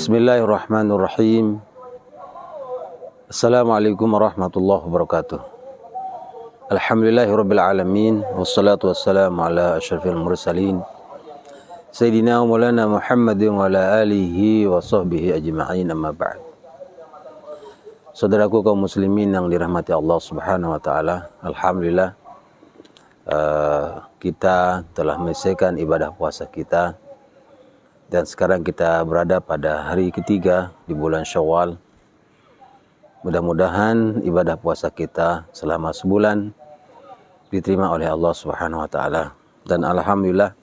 Bismillahirrahmanirrahim. Assalamualaikum warahmatullahi wabarakatuh. Alhamdulillahirabbil alamin wassalatu wassalamu ala asyrafil mursalin Sayyidina wa maulana Muhammadin wa ala alihi wa sahbihi ajma'in, amma ba'd. Saudaraku kaum muslimin yang dirahmati Allah Subhanahu wa taala, alhamdulillah kita telah menyelesaikan ibadah puasa kita. Dan sekarang kita berada pada hari ketiga di bulan Syawal. Mudah-mudahan ibadah puasa kita selama sebulan diterima oleh Allah Subhanahu wa taala. Dan alhamdulillah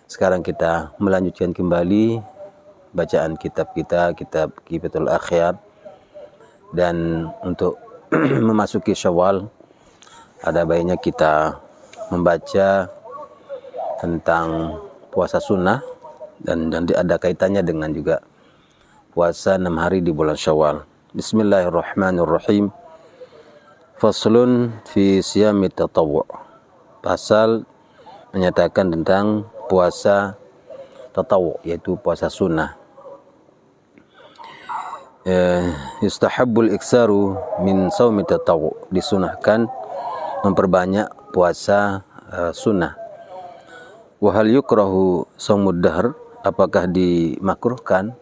sekarang kita melanjutkan kembali bacaan kitab kita, kitab Kifatul Akhyar. Dan untuk memasuki Syawal, ada baiknya kita membaca tentang puasa sunnah dan ada kaitannya dengan juga puasa 6 hari di bulan Syawal. Bismillahirrahmanirrahim. Faslun fi siyami tatawwu'. Pasal menyatakan tentang puasa tatawwu', yaitu puasa sunnah. Yustahabbul iksaru min shaumi tatawwu'. Disunahkan memperbanyak puasa sunnah. Wa hal yukrahu shaumud dahr. Apakah dimakruhkan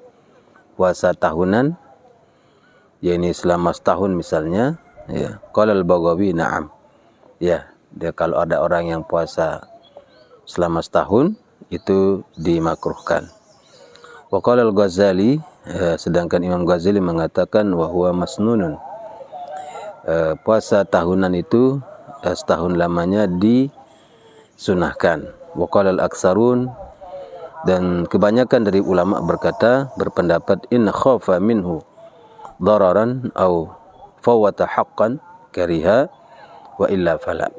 puasa tahunan, yakni selama setahun misalnya, ya. Qala al-Baghawi na'am. Ya, dia kalau ada orang yang puasa selama setahun itu dimakruhkan. Wa qala al-Ghazali, sedangkan Imam Ghazali mengatakan wa huwa masnunun. Puasa tahunan itu setahun lamanya disunahkan. Wa qala al-aksarun, dan kebanyakan dari ulama berpendapat in khafa minhu dararan au fawata haqqan kariha wa illa fala.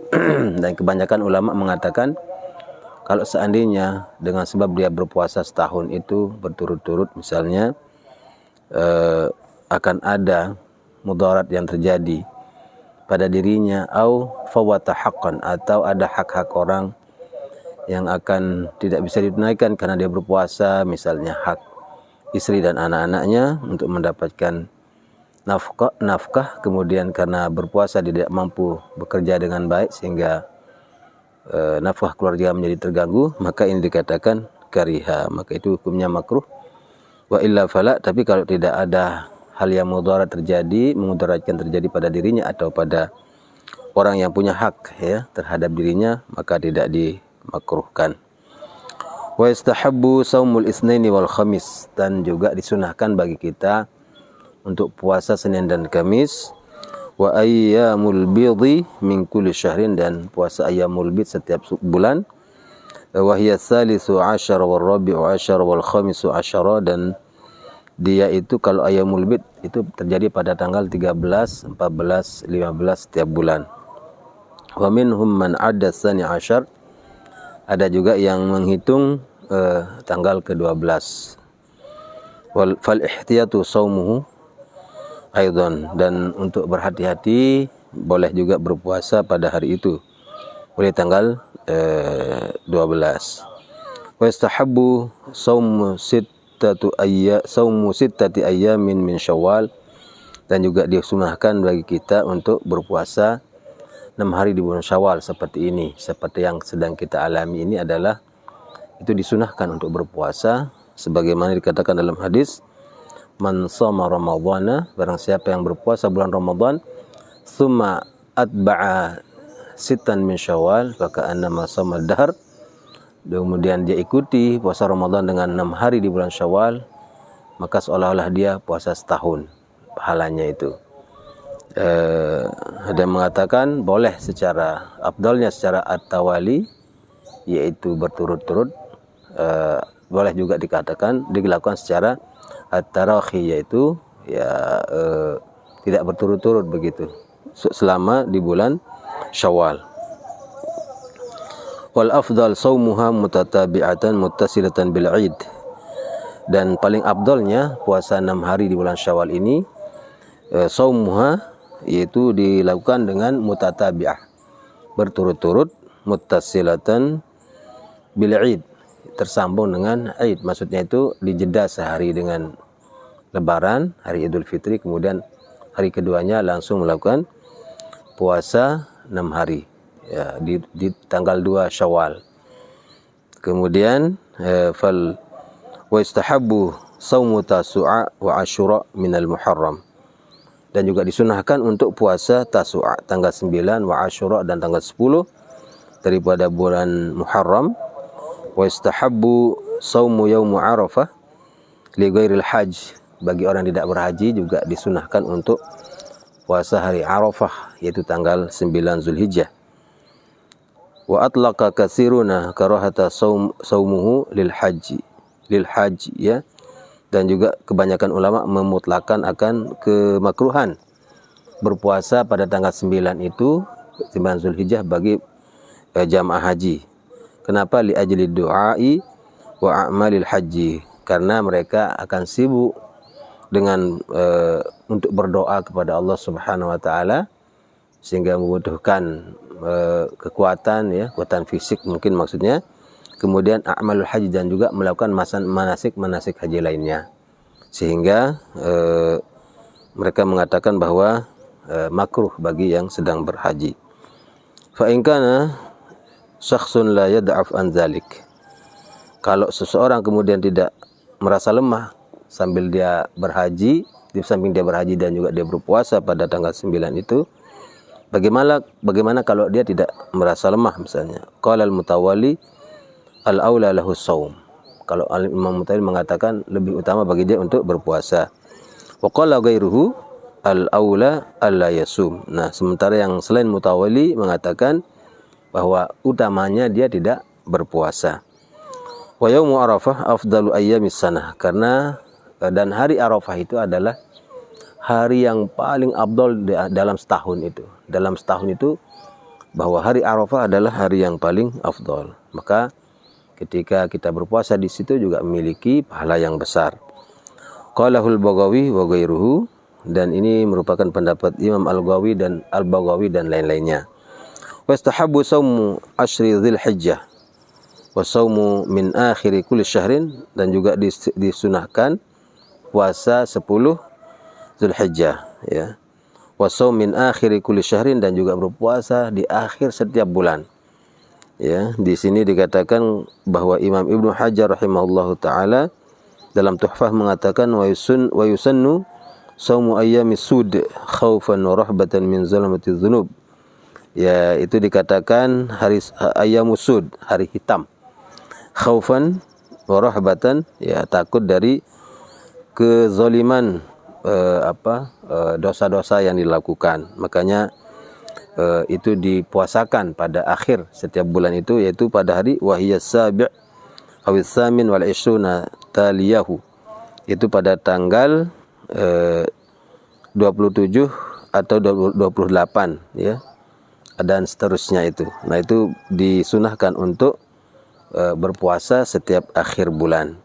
Dan kebanyakan ulama mengatakan kalau seandainya dengan sebab dia berpuasa setahun itu berturut-turut misalnya akan ada mudarat yang terjadi pada dirinya, au fawata haqqan, atau ada hak-hak orang yang akan tidak bisa ditunaikan karena dia berpuasa, misalnya hak istri dan anak-anaknya untuk mendapatkan nafkah, kemudian karena berpuasa dia tidak mampu bekerja dengan baik sehingga nafkah keluarga menjadi terganggu, maka ini dikatakan kariha, maka itu hukumnya makruh. Wa illa fala, tapi kalau tidak ada hal yang memudaratkan terjadi pada dirinya atau pada orang yang punya hak ya terhadap dirinya, maka tidak dimakruhkan. Wa istahabbu shaumul itsnaini wal khamis, dan juga disunahkan bagi kita untuk puasa Senin dan Kamis. Wa ayyamul bidhi min kulli syahrin, dan puasa ayyamul bid setiap bulan. Wa hiya tsalitsu asyara wal rabi'u asyara wal khamisu asyara, dan dia itu kalau ayyamul bid itu terjadi pada tanggal 13, 14, 15 setiap bulan. Wa minhum man adda tsani asyar, ada juga yang menghitung tanggal ke-12. Fal ihtiyatu shaumuhu aidan, dan untuk berhati-hati boleh juga berpuasa pada hari itu, boleh tanggal 12. Wa istahabbu shaumu sittati ayyamin min Syawal, dan juga disunahkan bagi kita untuk berpuasa 6 hari di bulan Syawal seperti ini. Seperti yang sedang kita alami ini adalah itu disunahkan untuk berpuasa sebagaimana dikatakan dalam hadis, man shoma ramadhana, barang siapa yang berpuasa bulan Ramadan, tsumma atba'a sittan min Syawal faka'annama shoma dahr, kemudian dia ikuti puasa Ramadan dengan 6 hari di bulan Syawal, maka seolah-olah dia puasa setahun pahalanya itu. Ada mengatakan boleh secara afdalnya secara at-tawali, yaitu berturut-turut, boleh juga dilakukan secara at-tarakhi, yaitu tidak berturut-turut begitu selama di bulan Syawal. Wal afdal shaumuha mutatabi'atan muttasilatan bil 'id, dan paling afdalnya puasa 6 hari di bulan Syawal ini shaumuha, yaitu dilakukan dengan mutatabi'ah, berturut-turut, muttasilatan bil 'id, tersambung dengan Id. Maksudnya itu dijeda sehari dengan Lebaran, hari Idul Fitri, kemudian hari keduanya langsung melakukan puasa 6 hari ya, di tanggal 2 Syawal. Kemudian wa istahabbu saumu tasu'a wa asyura minal Muharram. Dan juga disunahkan untuk puasa Tasu'a tanggal 9 wa Asyura dan tanggal 10 daripada bulan Muharram. Wa istahabbu saumu yaumu Arafah li ghairil hajj. Bagi orang yang tidak berhaji juga disunahkan untuk puasa hari Arafah, yaitu tanggal 9 Zulhijjah. Wa atlaqa katsiruna karahata saumuhu lil haji ya. Dan juga kebanyakan ulama memutlakan akan kemakruhan berpuasa pada tanggal 9 itu, 9 Zulhijjah bagi jamaah haji. Kenapa? Li ajli du'ai wa a'malil haji. Karena mereka akan sibuk dengan untuk berdoa kepada Allah Subhanahu wa taala, sehingga membutuhkan kekuatan ya, kekuatan fisik mungkin maksudnya. Kemudian a'malul haji dan juga melakukan manasik haji lainnya. Sehingga mereka mengatakan bahwa makruh bagi yang sedang berhaji. Fa in kana syakhsun la yad'af an dzalik. Kalau seseorang kemudian tidak merasa lemah sambil dia berhaji, di samping dia berhaji dan juga dia berpuasa pada tanggal 9 itu, bagaimana kalau dia tidak merasa lemah misalnya? Qala al-Mutawalli al-aula lahu shaum. Kalau Imam Mutawalli mengatakan lebih utama bagi dia untuk berpuasa. Wa qala ghairuhu al-aula alla yasum. Nah, sementara yang selain Mutawalli mengatakan bahwa utamanya dia tidak berpuasa. Wa yaumu Arafah afdalu ayyamis sanah, karena dan hari Arafah itu adalah hari yang paling afdal dalam setahun itu. Dalam setahun itu bahwa hari Arafah adalah hari yang paling afdal. Maka ketika kita berpuasa di situ juga memiliki pahala yang besar. Qalahul Baghawi wa ghairuhu, dan ini merupakan pendapat Imam Al-Baghawi dan lain-lainnya. Wastahabbu saumu asyri Dzulhijjah wa saumu min akhiri kulli syahrin, dan juga disunahkan puasa 10 Zulhijjah ya. Wa shaum min akhiri kulli syahrin, dan juga berpuasa di akhir setiap bulan. Ya, di sini dikatakan bahwa Imam Ibnu Hajar rahimahullahu taala dalam Tuhfah mengatakan wa yusannu shaumu ayyamis sud khaufan wa rahbatan min zalamatiz dzunub. Ya, itu dikatakan hari ayyamus sud, hari hitam. Khaufan wa rahbatan, ya, takut dari kezaliman dosa-dosa yang dilakukan. Makanya itu dipuasakan pada akhir setiap bulan itu, yaitu pada hari wahiyas sabi' awis samin wal ishruna taliyahu, itu pada tanggal 27 atau 28 ya, dan seterusnya itu. Nah, itu disunahkan untuk berpuasa setiap akhir bulan.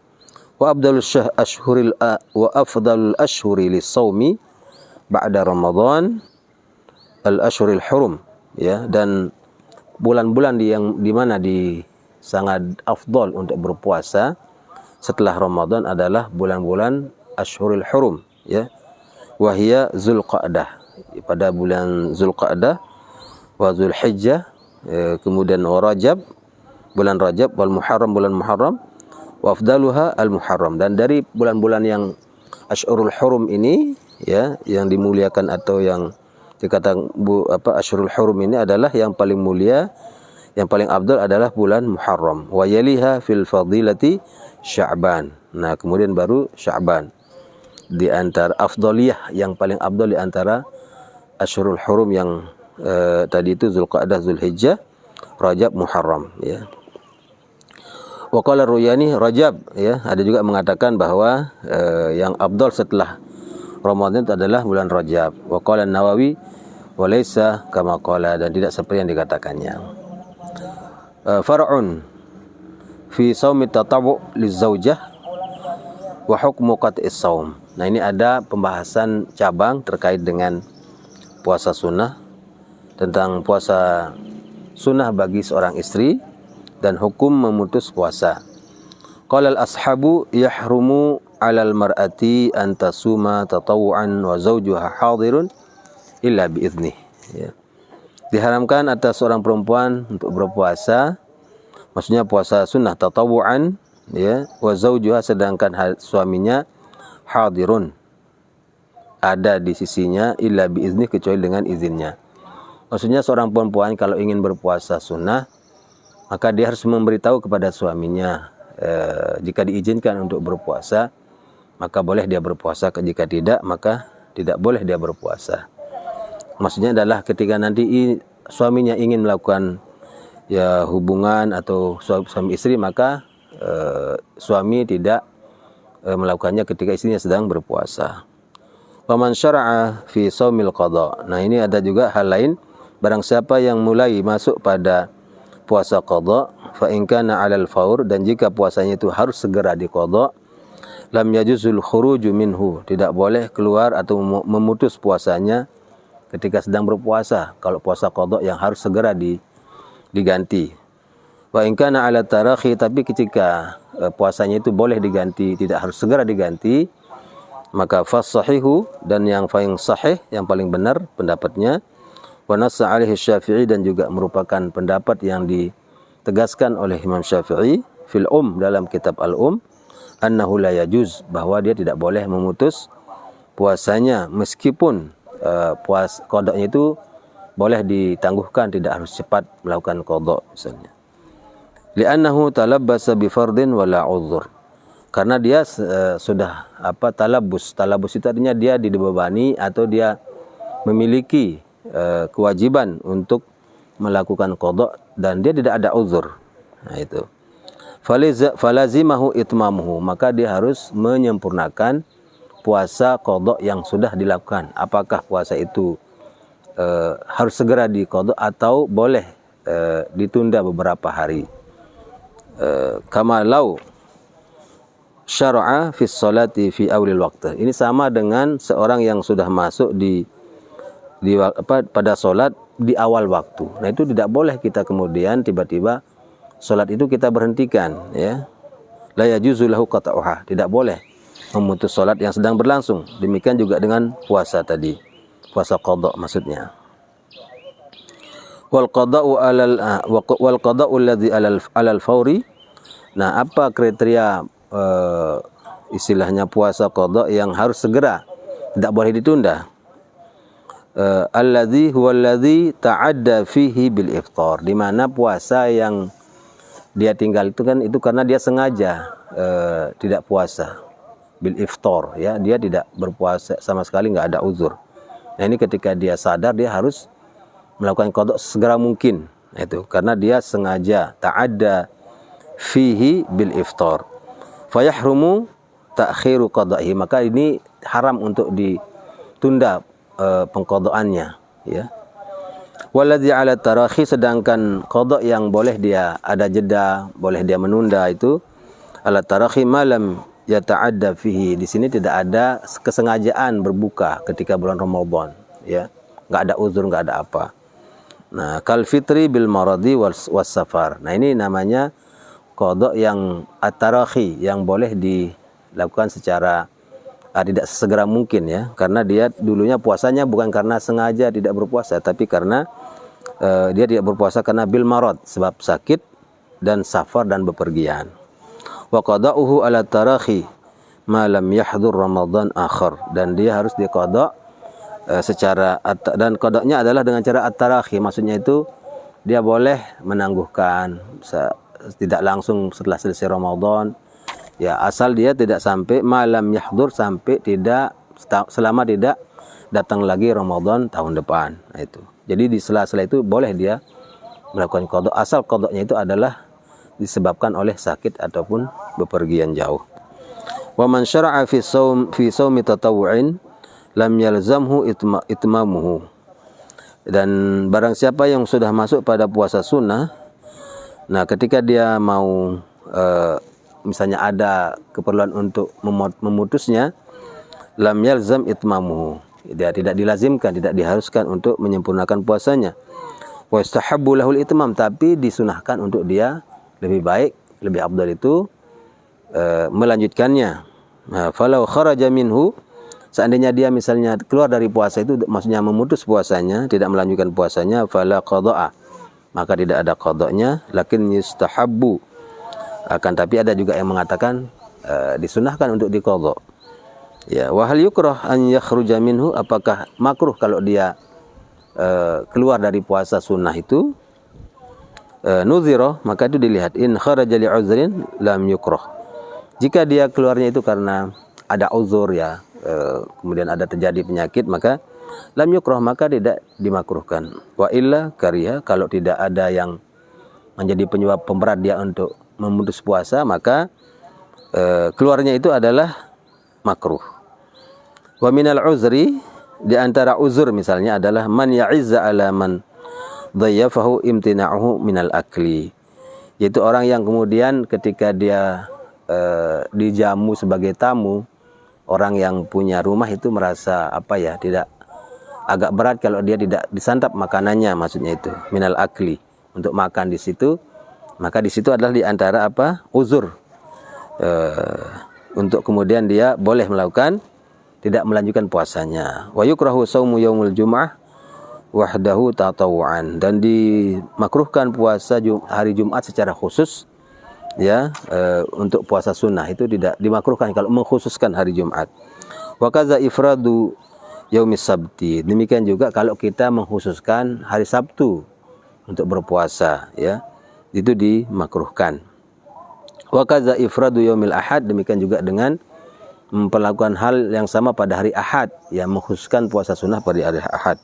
Wa afdalul ashhuri lis-shaumi ba'da Ramadan al-ashhuril hurum ya, dan bulan-bulan di mana sangat afdal untuk berpuasa setelah Ramadan adalah bulan-bulan ashhuril hurum ya. Wa hiya Zulqa'dah, pada bulan Zulqa'dah, wa Zulhijjah, kemudian wa Rajab, bulan Rajab, wal Muharram, bulan Muharram, wa afdaluha al-Muharram. Dan dari bulan-bulan yang Ashurul Hurum ini ya, yang dimuliakan atau yang dikatakan Ashurul Hurum ini adalah yang paling mulia, yang paling afdal adalah bulan Muharram. Wa yaliha fil fadilati Sya'ban. Nah, kemudian baru Sya'ban. Di antara afdaliyah, yang paling afdal di antara Ashurul Hurum yang tadi itu Zulqa'dah, Zulhijjah, Rajab, Muharram ya. Wa qala Ruyani Rajab ya, ada juga mengatakan bahwa yang afdal setelah Ramadan itu adalah bulan Rajab. Wa qala Nawawi wa laisa kama qala, dan tidak seperti yang dikatakannya. Far'un fi shaumi tatawu lizaujah wa hukmu qat'is shaum. Nah, ini ada pembahasan cabang terkait dengan puasa sunnah, tentang puasa sunnah bagi seorang istri dan hukum memutus puasa. Qala al-ashabu yahrumu 'alal mar'ati an tasuma tatawu'an wa zawjuha hadirun illa bi'idnih. Ya. Diharamkan atas seorang perempuan untuk berpuasa, maksudnya puasa sunnah tatawu'an, ya, wa zawjuha, sedangkan suaminya hadirun, ada di sisinya, illa bi'idnih, kecuali dengan izinnya. Maksudnya seorang perempuan kalau ingin berpuasa sunnah, maka dia harus memberitahu kepada suaminya. Jika diizinkan untuk berpuasa, maka boleh dia berpuasa. Jika tidak, maka tidak boleh dia berpuasa. Maksudnya adalah ketika nanti suaminya ingin melakukan ya hubungan atau suami istri, maka suami tidak melakukannya ketika istrinya sedang berpuasa. Wa man syara'a fi shaumil qada. Nah, ini ada juga hal lain, barang siapa yang mulai masuk pada puasa qada, fa in kana 'alal faur, dan jika puasanya itu harus segera diqada, lam yajuzul khuruju minhu, tidak boleh keluar atau memutus puasanya ketika sedang berpuasa, kalau puasa qada yang harus segera diganti. Wa in kana 'ala tarakhi, tapi ketika puasanya itu boleh diganti, tidak harus segera diganti, maka fas-sahihu, dan yang paling sahih, yang paling benar pendapatnya, wa nassa 'alaihi Syafi'i, dan juga merupakan pendapat yang ditegaskan oleh Imam Syafi'i fil dalam kitab al-Um, annahu la yajuz, bahwa dia tidak boleh memutus puasanya meskipun qadanya itu boleh ditangguhkan, tidak harus cepat melakukan qada misalnya. Li'annahu talabbasa bi fardin wala udhur, karena dia sudah talabus itu artinya dia dibebani atau dia memiliki kewajiban untuk melakukan qada dan dia tidak ada uzur. Nah, itu falazimahu itmamuhu, maka dia harus menyempurnakan puasa qada yang sudah dilakukan. Apakah puasa itu harus segera diqada atau boleh ditunda beberapa hari. Kama lau syara'a fi sholati fi awlil waqti. Ini sama dengan seorang yang sudah masuk pada sholat di awal waktu. Nah, itu tidak boleh kita kemudian tiba-tiba sholat itu kita berhentikan, ya. La yajuzu lahu qata'uha, tidak boleh memutus sholat yang sedang berlangsung. Demikian juga dengan puasa tadi, puasa qada maksudnya. Wal qada'u alladhi alal fauri. Nah, apa kriteria istilahnya puasa qada yang harus segera, tidak boleh ditunda? Alladhi huwa alladhi ta'adda fihi bil iftar, di mana puasa yang dia tinggal itu kan itu karena dia sengaja tidak puasa, bil iftar, ya, dia tidak berpuasa sama sekali, nggak ada uzur. Nah, ini ketika dia sadar dia harus melakukan qada segera mungkin. Nah, itu karena dia sengaja ta'adda fihi bil iftar, fayahrumu ta'khiru qada'i, maka ini haram untuk ditunda pengqadaannya, ya. Waladzi 'ala tarakhi, sedangkan qada yang boleh dia ada jeda, boleh dia menunda, itu ala tarakhi malam yata'adda fihi. Di sini tidak ada kesengajaan berbuka ketika bulan Ramadan, ya. Enggak ada uzur, enggak ada apa. Nah, kal fitri bil maradi was safar. Nah, ini namanya qada yang at-tarakhi, yang boleh dilakukan secara tidak sesegera mungkin, ya, karena dia dulunya puasanya bukan karena sengaja tidak berpuasa, tapi karena dia tidak berpuasa karena bil marad, sebab sakit, dan safar, dan bepergian. Wa qada'uhu ala tarakhi ma lam yahdhur Ramadan akhar, dan dia harus diqada secara, dan qadanya adalah dengan cara at-tarakhi, maksudnya itu dia boleh menangguhkan tidak langsung setelah selesai Ramadan, ya, asal dia tidak sampai malam yahdur, sampai tidak, selama tidak datang lagi Ramadan tahun depan. Nah, itu. Jadi di sela-sela itu boleh dia melakukan qada, asal qadanya itu adalah disebabkan oleh sakit ataupun bepergian jauh. Wa man syara'a fi shaumi tatawwu'in lam yalzamhu itmamuhu. Dan barang siapa yang sudah masuk pada puasa sunnah, nah ketika dia mau misalnya ada keperluan untuk memutusnya, lam yalzam itmamuhu, dia tidak dilazimkan, tidak diharuskan untuk menyempurnakan puasanya. Wa istahabbu lahul itmam, tapi disunahkan untuk dia, lebih baik, lebih afdal itu melanjutkannya, Nah, falau kharaja minhu, seandainya dia misalnya keluar dari puasa itu, maksudnya memutus puasanya, tidak melanjutkan puasanya, fala qada'a, maka tidak ada qadanya, lakin yustahabbu, akan tapi ada juga yang mengatakan disunahkan untuk diqadha. Ya, wa hal yukrah an yakhruja minhu, apakah makruh kalau dia keluar dari puasa sunnah itu? Nuzira, maka itu dilihat, in kharaja li uzrin lam yukrah. Jika dia keluarnya itu karena ada uzur ya, kemudian ada terjadi penyakit, maka lam yukrah, maka tidak dimakruhkan. Wa illa kariha, kalau tidak ada yang menjadi penyebab pemberat dia untuk memutus puasa, maka keluarnya itu adalah makruh. Wa minal uzri, di antara uzur misalnya adalah man ya'izza ala man dhayyafahu imtina'uhu minal akli, yaitu orang yang kemudian ketika dia dijamu sebagai tamu, orang yang punya rumah itu merasa tidak agak berat kalau dia tidak disantap makanannya, maksudnya itu minal akli, untuk makan di situ, maka di situ adalah di antara uzur, untuk kemudian dia boleh melakukan, tidak melanjutkan puasanya. Wa yukrahu shaumu yaumul jum'ah wahdahu tatawu'an, dan dimakruhkan puasa hari Jumat secara khusus ya, untuk puasa sunnah itu tidak dimakruhkan kalau mengkhususkan hari Jumat. Wa kaza ifradu yaumis sabti, demikian juga kalau kita mengkhususkan hari Sabtu untuk berpuasa ya, itu dimakruhkan. Wa kaza ifradu yaumil ahad, demikian juga dengan memperlakukan hal yang sama pada hari Ahad, yang mengkhususkan puasa sunnah pada hari Ahad.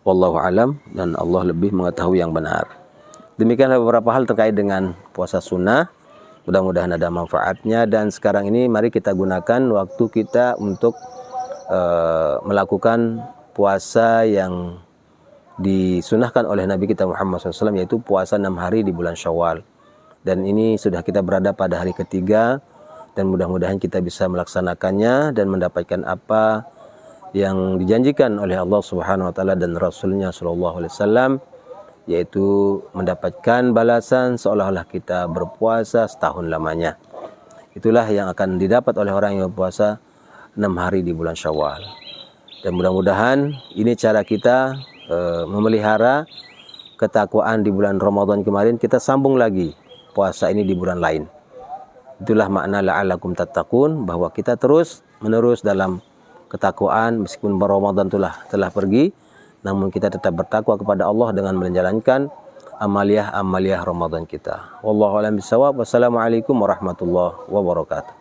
Wallahu alam, dan Allah lebih mengetahui yang benar. Demikianlah beberapa hal terkait dengan puasa sunnah. Mudah-mudahan ada manfaatnya, dan sekarang ini mari kita gunakan waktu kita untuk melakukan puasa yang disunahkan oleh Nabi kita Muhammad SAW, yaitu puasa 6 hari di bulan Syawal. Dan ini sudah kita berada pada hari ketiga, dan mudah-mudahan kita bisa melaksanakannya dan mendapatkan apa yang dijanjikan oleh Allah Subhanahu wa taala dan Rasulnya sallallahu alaihi wasallam, yaitu mendapatkan balasan seolah-olah kita berpuasa setahun lamanya. Itulah yang akan didapat oleh orang yang berpuasa 6 hari di bulan Syawal. Dan mudah-mudahan ini cara kita memelihara ketakwaan di bulan Ramadan kemarin, kita sambung lagi puasa ini di bulan lain. Itulah makna la'allakum tattaqun, bahwa kita terus menerus dalam ketakwaan meskipun Ramadan telah pergi, namun kita tetap bertakwa kepada Allah dengan menjalankan amaliyah Ramadan kita. Wallahu a'lam bishawab. Wassalamualaikum warahmatullahi wabarakatuh.